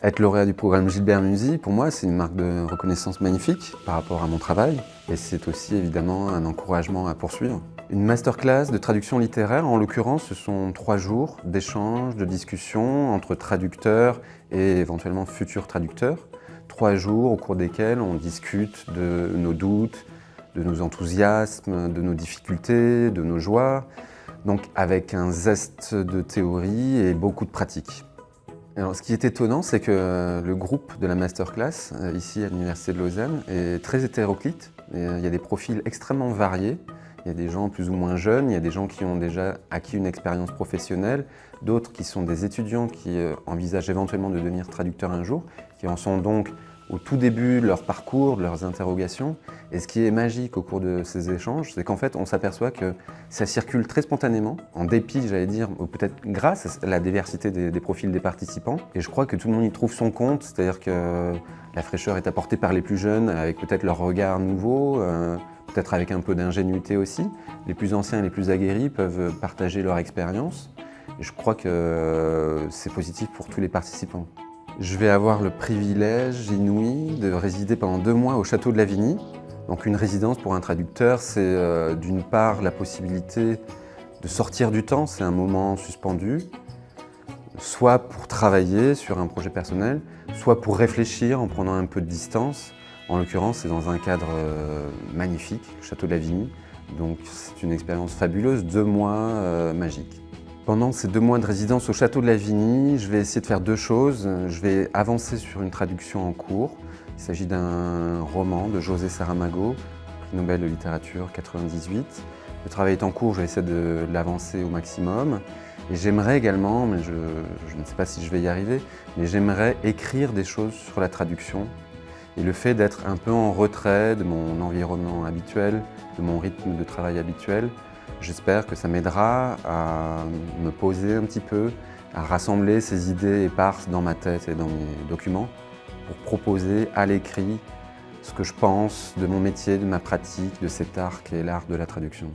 Être lauréat du programme Gilbert Musy, pour moi, c'est une marque de reconnaissance magnifique par rapport à mon travail. Et c'est aussi évidemment un encouragement à poursuivre. Une masterclass de traduction littéraire, en l'occurrence, ce sont 3 jours d'échanges, de discussions entre traducteurs et éventuellement futurs traducteurs. 3 jours au cours desquels on discute de nos doutes, de nos enthousiasmes, de nos difficultés, de nos joies. Donc avec un zeste de théorie et beaucoup de pratique. Alors, ce qui est étonnant, c'est que le groupe de la masterclass, ici à l'Université de Lausanne, est très hétéroclite. Il y a des profils extrêmement variés. Il y a des gens plus ou moins jeunes, il y a des gens qui ont déjà acquis une expérience professionnelle, d'autres qui sont des étudiants qui envisagent éventuellement de devenir traducteurs un jour, qui en sont donc au tout début de leur parcours, de leurs interrogations. Et ce qui est magique au cours de ces échanges, c'est qu'en fait, on s'aperçoit que ça circule très spontanément, en dépit, j'allais dire, ou peut-être grâce à la diversité des profils des participants. Et je crois que tout le monde y trouve son compte, c'est-à-dire que la fraîcheur est apportée par les plus jeunes, avec peut-être leur regard nouveau, peut-être avec un peu d'ingénuité aussi. Les plus anciens et les plus aguerris peuvent partager leur expérience. Et je crois que c'est positif pour tous les participants. Je vais avoir le privilège inouï de résider pendant 2 mois au Château de Lavigny. Donc une résidence pour un traducteur, c'est d'une part la possibilité de sortir du temps, c'est un moment suspendu, soit pour travailler sur un projet personnel, soit pour réfléchir en prenant un peu de distance. En l'occurrence, c'est dans un cadre magnifique, le Château de Lavigny. Donc c'est une expérience fabuleuse, 2 mois magiques. Pendant ces 2 mois de résidence au Château de Lavigny, je vais essayer de faire 2 choses. Je vais avancer sur une traduction en cours. Il s'agit d'un roman de José Saramago, prix Nobel de littérature 98. Le travail est en cours, je vais essayer de l'avancer au maximum. Et j'aimerais également, mais je ne sais pas si je vais y arriver, mais j'aimerais écrire des choses sur la traduction. Et le fait d'être un peu en retrait de mon environnement habituel, de mon rythme de travail habituel, j'espère que ça m'aidera à me poser un petit peu, à rassembler ces idées éparses dans ma tête et dans mes documents pour proposer à l'écrit ce que je pense de mon métier, de ma pratique, de cet art qu'est l'art de la traduction.